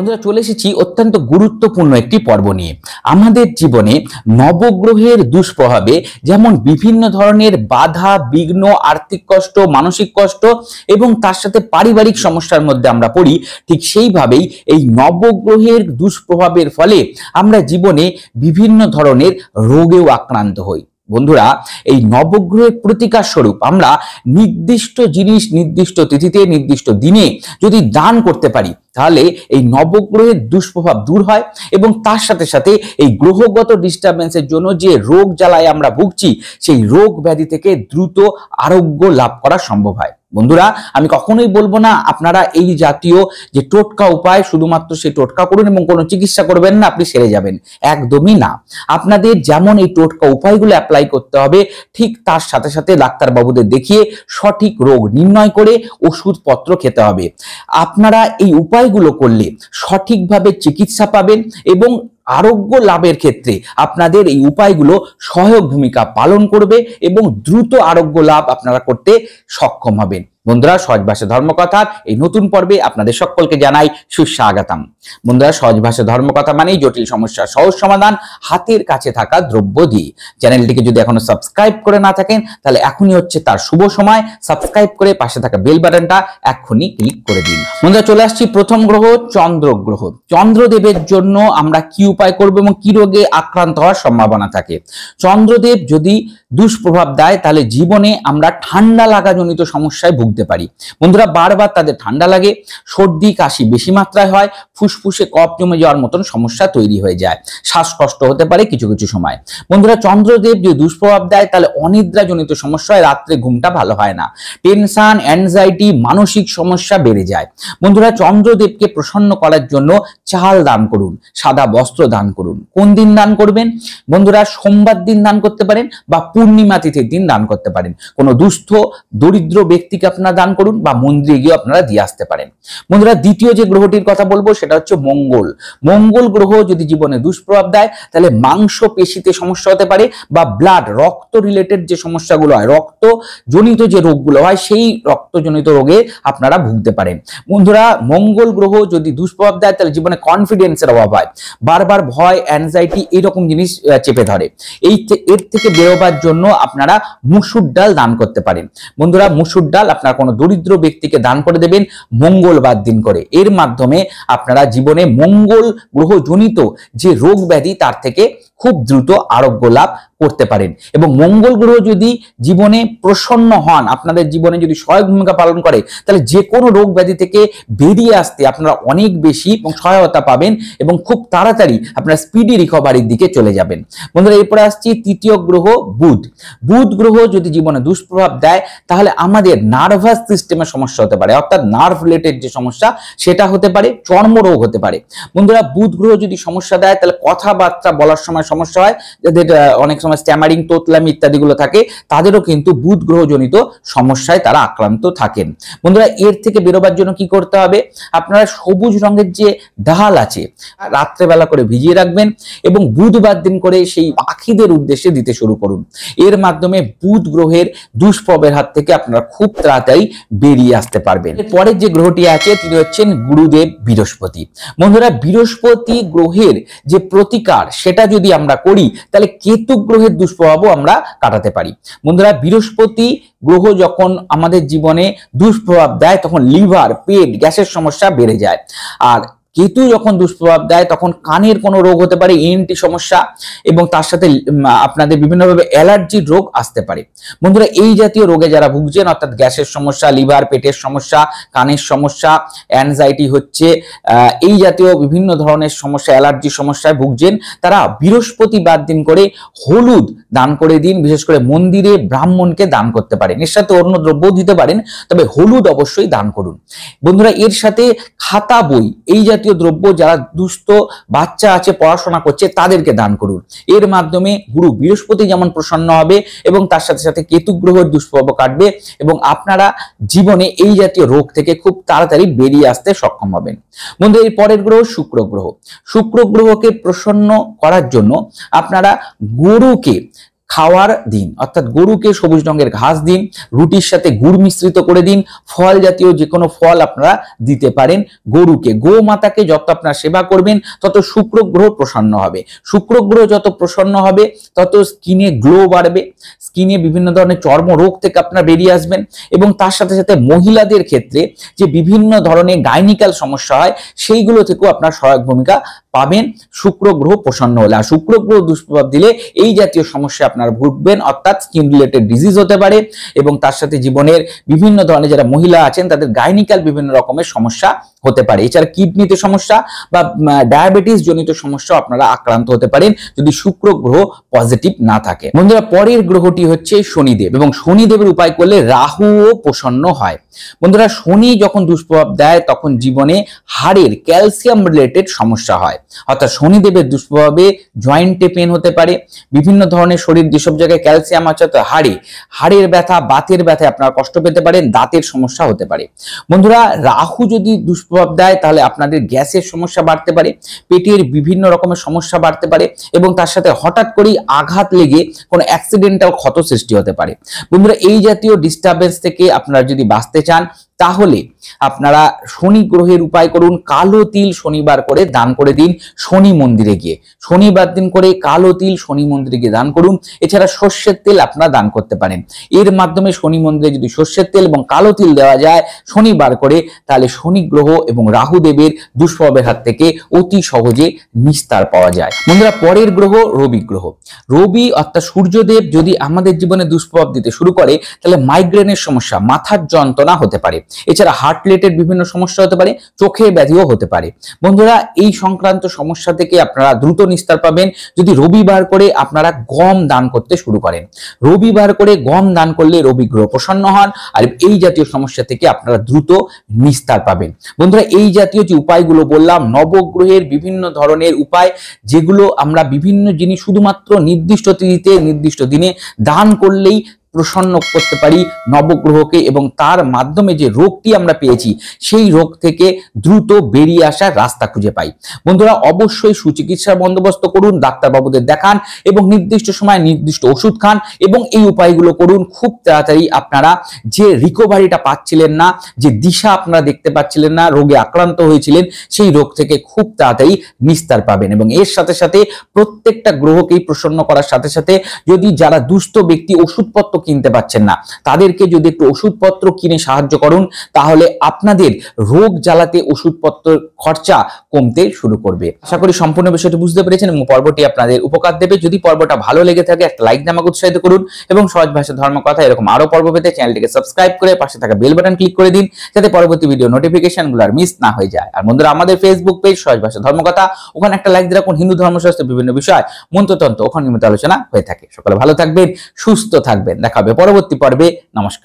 বন্ধুরা চলে এসেছি অত্যন্ত গুরুত্বপূর্ণ একটি পর্ব নিয়ে। আমাদের জীবনে নবগ্রহের দুষ্প্রভাবে যেমন বিভিন্ন ধরনের বাধা, বিঘ্ন, আর্থিক কষ্ট, মানসিক কষ্ট এবং তার সাথে পারিবারিক সমস্যার মধ্যে আমরা পড়ি, ঠিক সেইভাবেই এই নবগ্রহের দুষ্প্রভাবের ফলে আমরা জীবনে বিভিন্ন ধরনের রোগেও আক্রান্ত হই। বন্ধুরা, এই নবগ্রহের প্রতিকার স্বরূপ আমরা নির্দিষ্ট জিনিস নির্দিষ্ট তিথিতে নির্দিষ্ট দিনে যদি দান করতে পারি, তাহলে এই নবগ্রহের দুষ্প্রভাব দূর হয় এবং তার সাথে সাথে এই গ্রহগত ডিস্টারবেন্সের জন্য যে রোগ জ্বালায় আমরা ভুগছি, সেই রোগ ব্যাধি থেকে দ্রুত আরোগ্য লাভ করা সম্ভব হয়। বন্ধুরা, আমি কখনোই বলবো না আপনারা এই জাতীয় যে টোটকা উপায় শুধুমাত্র সেই টোটকা করুন এবং কোনো চিকিৎসা করবেন না, আপনি সেরে যাবেন, একদমই না। আপনাদের যেমন এই টোটকা উপায়গুলো অ্যাপ্লাই করতে হবে, ঠিক তার সাথে সাথে ডাক্তারবাবুদের দেখিয়ে সঠিক রোগ নির্ণয় করে ওষুধপত্র খেতে হবে। আপনারা এই উপায়গুলো করলে সঠিকভাবে চিকিৎসা পাবেন এবং আরোগ্য লাভের ক্ষেত্রে আপনাদের এই উপায়গুলো সহায়ক ভূমিকা পালন করবে এবং দ্রুত আরোগ্য লাভ আপনারা করতে সক্ষম হবেন। বন্ধুরা, সহজ ভাষা ধর্মকথার এই নতুন পর্বে আপনাদের সকলকে জানাই সুস্বাগতম। বন্ধুরা, সহজ ভাষা ধর্মকথা মানেই জটিল সমস্যার সহজ সমাধান হাতের কাছে থাকা দ্রব্য দিয়ে। চ্যানেলটিকে যদি এখনো সাবস্ক্রাইব করে না থাকেন, তাহলে এখনই হচ্ছে তার শুভ সময়। সাবস্ক্রাইব করে পাশে থাকা বেল বাটনটা এখনই ক্লিক করে দিন। বন্ধুরা, চলে আসছি প্রথম গ্রহ চন্দ্র গ্রহ। চন্দ্রদেবের জন্য আমরা কি উপায় করব এবং কি রোগে আক্রান্ত হওয়ার সম্ভাবনা থাকে? চন্দ্রদেব যদি দুষ্প্রভাব দেয়, তাহলে জীবনে আমরা ঠান্ডা লাগাজনিত সমস্যায় ভুগতে পারি। বন্ধুরা, বারবার তাদের ঠান্ডা লাগে, সর্দি কাশি বেশি মাত্রায় হয়, ফুসফুসে কফ জমে যাওয়ার মতন সমস্যা তৈরি হয়ে যায়, শ্বাসকষ্ট হতে পারে কিছু কিছু সময়। বন্ধুরা, চন্দ্রদেব যদি দুষ্প্রভাব দেয়, তাহলে অনিদ্রাজনিত সমস্যা হয়, রাত্রে ঘুমটা ভালো হয় না, টেনশন, অ্যাংজাইটি, মানসিক সমস্যা বেড়ে যায়। বন্ধুরা, চন্দ্রদেবকে প্রসন্ন করার জন্য চাল দান করুন, সাদা বস্ত্র দান করুন। কোন দিন দান করবেন? বন্ধুরা, সোমবার দিন দান করতে পারেন বা পূর্ণিমা তিথির দিন দান করতে পারেন। কোনো দুস্থ দরিদ্র ব্যক্তিকে আপনারা দান করুন বা মন্দিরে গিয়ে আপনারা দিয়ে আসতে পারেন। বন্ধুরা, দ্বিতীয় যে গ্রহটির কথা বলবো সেটা হচ্ছে মঙ্গল। মঙ্গল গ্রহ যদি জীবনে দুষ্প্রভাব দেয়, তাহলে মাংস পেশিতে সমস্যা হতে পারে বা ব্লাড, রক্ত রিলেটেড যে সমস্যাগুলো হয়, রক্তজনিত যে রোগগুলো হয়, সেই রক্তজনিত রোগে আপনারা ভুগতে পারেন। বন্ধুরা, মঙ্গল গ্রহ যদি দুষ্প্রভাব দেয়, তাহলে জীবনে কনফিডেন্সের অভাব হয়, বারবার ভয়, অ্যাংজাইটি এইরকম জিনিস চেপে ধরে। এর থেকে বেরোবার জন্য আপনারা মুসুর ডাল দান করতে পারেন। বন্ধুরা, মুসুর ডাল আপনারা কোনো দরিদ্র ব্যক্তিকে দান করে দেবেন মঙ্গলবার দিন করে। এর মাধ্যমে আপনারা জীবনে মঙ্গল গ্রহজনিত যে রোগ ব্যাধি, তার থেকে খুব দ্রুত আরোগ্য লাভ করতে পারেন। এবং মঙ্গল গ্রহ যদি জীবনে প্রসন্ন হন, আপনাদের জীবনে যদি সহায়ক ভূমিকা পালন করে, তাহলে যে কোনো রোগ ব্যাধি থেকে বেরিয়ে আসতে আপনারা অনেক বেশি সহায়তা পাবেন এবং খুব তাড়াতাড়ি আপনারা স্পিডি রিকভারির দিকে চলে যাবেন। বন্ধুরা, এরপরে আসছি তৃতীয় গ্রহ বুধ। বুধ গ্রহ যদি জীবনে দুষ্প্রভাব দেয়, তাহলে আমাদের নার্ভাস সিস্টেমের সমস্যা হতে পারে, অর্থাৎ নার্ভ রিলেটেড যে সমস্যা সেটা হতে পারে, চর্মরোগ হতে পারে। বন্ধুরা, বুধ গ্রহ যদি সমস্যা দেয়, তাহলে কথাবার্তা বলার সময় সমস্যা হয়, যাদের অনেক সময় স্ট্যামারিং, তোতলামি ইত্যাদিগুলো থাকে, তাদেরও কিন্তু বুধ গ্রহজনিত সমস্যায় তারা আক্রান্ত থাকেন। বন্ধুরা, এর থেকে বেরোবার জন্য কি করতে হবে? আপনারা সবুজ রঙের যে ডাল আছে, রাত্রেবেলা করে ভিজিয়ে রাখবেন এবং বুধবার দিন করে সেই পাখিদের উদ্দেশ্যে দিতে শুরু করুন। এর মাধ্যমে বুধ গ্রহের দুষ্প্রভাবের হাত থেকে আপনারা খুব তাড়াতাড়ি বেরিয়ে আসতে পারবেন। পরের যে গ্রহটি আছে, তিনি হচ্ছেন গুরুদেব বৃহস্পতি। বন্ধুরা, বৃহস্পতি গ্রহের যে প্রতিকার সেটা যদি আমরা করি, তাহলে কেতু গ্রহের দুষ্প্রভাবও আমরা কাটাতে পারি। বন্ধুরা, বৃহস্পতি গ্রহ যখন আমাদের জীবনে দুষ্প্রভাব দেয়, তখন লিভার, পেট, গ্যাসের সমস্যা বেড়ে যায়। আর কেতু যখন দুষ্প্রভাব দেয়, তখন কানের কোনো রোগ হতে পারে, ইএনটি সমস্যা, এবং তার সাথে আপনাদের বিভিন্নভাবে অ্যালার্জির রোগ আসতে পারে। বন্ধুরা, এই জাতীয় রোগে যারা ভুগছেন, অর্থাৎ গ্যাসের সমস্যা, লিভার, পেটের সমস্যা, কানের সমস্যা, অ্যাংজাইটি হচ্ছে, এই জাতীয় বিভিন্ন ধরনের সমস্যা, অ্যালার্জির সমস্যায় ভুগছেন, তারা বৃহস্পতিবার দিন করে হলুদ দান করে দিন। বিশেষ করে মন্দিরে ব্রাহ্মণকে দান করতে পারেন। এর সাথে অন্য দ্রব্য দিতে পারেন, তবে হলুদ অবশ্যই দান করুন। বন্ধুরা, এর সাথে খাতা, বই, এই জাতীয় দ্রব্য যারা দুস্থ বাচ্চা আছে, পড়াশোনা করছে, তাদেরকে দান করুন। এর মাধ্যমে গুরু বৃহস্পতি যেমন প্রসন্ন হবে এবং তার সাথে সাথে কেতু গ্রহের দুষ্প্রভাব কাটবে এবং আপনারা জীবনে এই জাতীয় রোগ থেকে খুব তাড়াতাড়ি বেরিয়ে আসতে সক্ষম হবেন। বন্ধু, এর পরের গ্রহ শুক্র গ্রহ। শুক্র গ্রহকে প্রসন্ন করার জন্য আপনারা গরুকে খাওয়ার দিন, অর্থাৎ গরুকে সবুজ রঙের ঘাস দিন, রুটির সাথে গুড় মিশ্রিত করে দিন, ফল জাতীয় যে কোনো ফল আপনারা দিতে পারেন গরুকে। গোমাতাকে যত আপনারা সেবা করবেন তত শুক্র গ্রহ প্রসন্ন হবে। শুক্র গ্রহ যত প্রসন্ন হবে তত স্কিনে গ্লো বাড়বে, স্কিনে বিভিন্ন ধরনের চর্ম রোগ থেকে আপনারা বেরিয়ে আসবেন, এবং তার সাথে সাথে মহিলাদের ক্ষেত্রে যে বিভিন্ন ধরনের গাইনিক্যাল সমস্যা হয় সেইগুলো থেকেও আপনার সহায়ক ভূমিকা পাবেন শুক্র গ্রহ প্রসন্ন হলে। আর শুক্র গ্রহ দুষ্প্রভাব দিলে এই জাতীয় সমস্যা আপনারা ভুগবেন, অর্থাৎ স্কিন রিলেটেড ডিজিজ হতে পারে, এবং তার সাথে জীবনের বিভিন্ন ধরনের যারা মহিলা আছেন তাদের গাইনিক্যাল বিভিন্ন রকমের সমস্যা হতে পারে। এছাড়া কিডনিতে সমস্যা বা ডায়াবেটিস জনিত সমস্যা আপনারা আক্রান্ত হতে পারেন যদি শুক্র গ্রহ পজিটিভ না থাকে। বন্ধুরা, পরের গ্রহটি হচ্ছে শনিদেব, এবং শনিদেবের উপায় করলে রাহুও প্রসন্ন হয়। বন্ধুরা, শনি যখন দুষ্প্রভাব দেয় তখন জীবনে হাড়ের ক্যালসিয়াম রিলেটেড সমস্যা হয়, অর্থাৎ শনিদেবের দুষ্প্রভাবে জয়েন্টে পেন হতে পারে, বিভিন্ন ধরনের শরীর যেসব জায়গায় ক্যালসিয়াম আছে তো হাড়ের ব্যথা, বাতের ব্যথায় আপনারা কষ্ট পেতে পারেন, দাঁতের সমস্যা হতে পারে। বন্ধুরা, রাহু যদি দুষ্প্রভাব দেয় তাহলে আপনাদের গ্যাসের সমস্যা বাড়তে পারে, পেটের বিভিন্ন রকমের সমস্যা বাড়তে পারে, এবং তার সাথে হঠাৎ করেই আঘাত লেগে কোনো অ্যাক্সিডেন্টাল ক্ষত সৃষ্টি হতে পারে। বন্ধুরা, এই জাতীয় ডিস্টারবেন্স থেকে আপনারা যদি বাঁচতে চান তাহলে আপনারা শনি গ্রহের উপায় করুন, কালো তিল শনিবার করে দান করে দিন শনি মন্দিরে গিয়ে। শনিবার দিন করে কালো তিল শনি মন্দিরে গিয়ে দান করুন। এছাড়া সর্ষের তেল আপনারা দান করতে পারেন। এর মাধ্যমে শনি মন্দিরে যদি সর্ষের তেল এবং কালো তিল দেওয়া যায় শনিবার করে, তাহলে শনি গ্রহ এবং রাহু দেবের দুষ্প্রভাবের হাত থেকে অতি সহজে নিস্তার পাওয়া যায়। বন্ধুরা, পরের গ্রহ রবি গ্রহ। রবি অর্থাৎ সূর্যদেব যদি আমাদের জীবনে দুষ্প্রভাব দিতে শুরু করে তাহলে মাইগ্রেনের সমস্যা, মাথার যন্ত্রণা হতে পারে। এছাড়া হার্ট রিলেটেড বিভিন্ন সমস্যা হতে পারে, চোখের ব্যাধিও হতে পারে। বন্ধুরা, এই সংক্রান্ত সমস্যা থেকে আপনারা দ্রুত নিস্তার পাবেন যদি রবিবার করে আপনারা গম দান করতে শুরু করেন। রবিবার করে গম দান করলে রবি গ্রহ প্রসন্ন হন, আর এই জাতীয় সমস্যা থেকে আপনারা দ্রুত নিস্তার পাবেন। বন্ধুরা, এই জাতীয় যে উপায়গুলো বললাম, নবগ্রহের বিভিন্ন ধরনের উপায়, যেগুলো আমরা বিভিন্ন জিনিস শুধুমাত্র নির্দিষ্ট তিথিতে নির্দিষ্ট দিনে দান করলেই প্রসন্ন করতে পারি নবগ্রহকে, এবং তার মাধ্যমে যে রোগটি আমরা পেয়েছি সেই রোগ থেকে দ্রুত বেরিয়ে আসার রাস্তা খুঁজে পাই। বন্ধুরা, অবশ্যই সুচিকিৎসার বন্দোবস্ত করুন, ডাক্তারবাবুদের দেখান এবং নির্দিষ্ট সময় নির্দিষ্ট ওষুধ খান, এবং এই উপায়গুলো করুন। খুব তাড়াতাড়ি আপনারা যে রিকভারিটা পাচ্ছিলেন না, যে দিশা আপনারা দেখতে পাচ্ছিলেন না, রোগে আক্রান্ত হয়েছিলেন, সেই রোগ থেকে খুব তাড়াতাড়ি নিস্তার পাবেন। এবং এর সাথে সাথে প্রত্যেকটা গ্রহকেই প্রসন্ন করার সাথে সাথে যদি যারা দুস্থ ব্যক্তি ওষুধপত্র কিনতে পাচ্ছেন না তাদেরকে যদি একটু ওষুধপত্র কিনে সাহায্য করুন, তাহলে আপনাদের রোগ জ্বালাতে ওষুধপত্র খরচা কমতে শুরু করবে। আশা করি সম্পূর্ণ বিষয়টি বুঝতে পেরেছেন এবং পর্বটি আপনাদের উপকার দেবে। যদি পর্বটা ভালো লেগে থাকে একটা লাইক দিয়ে আমাকে উৎসাহিত করুন, এবং সহজ ভাষায় ধর্মকথা এরকম আরো পর্ব পেতে চ্যানেলটিকে সাবস্ক্রাইব করে পাশে থাকা বেল বাটন ক্লিক করে দিন, যাতে পরবর্তী ভিডিও নোটিফিকেশনগুলো আর মিস না হয়ে যায়। আর বন্ধুরা, আমাদের ফেসবুক পেজ সহজ ভাষা ধর্মকথা, ওখানে একটা লাইক দিয়ে রাখুন। হিন্দু ধর্মশাস্ত্রের বিভিন্ন বিষয়, মন্ত্রতন্ত্র ওখানে নিয়মিত আলোচনা হয়ে থাকে। সকলে ভালো থাকবেন, সুস্থ থাকবেন। দেখা হবে পরবর্তী পর্বে। নমস্কার।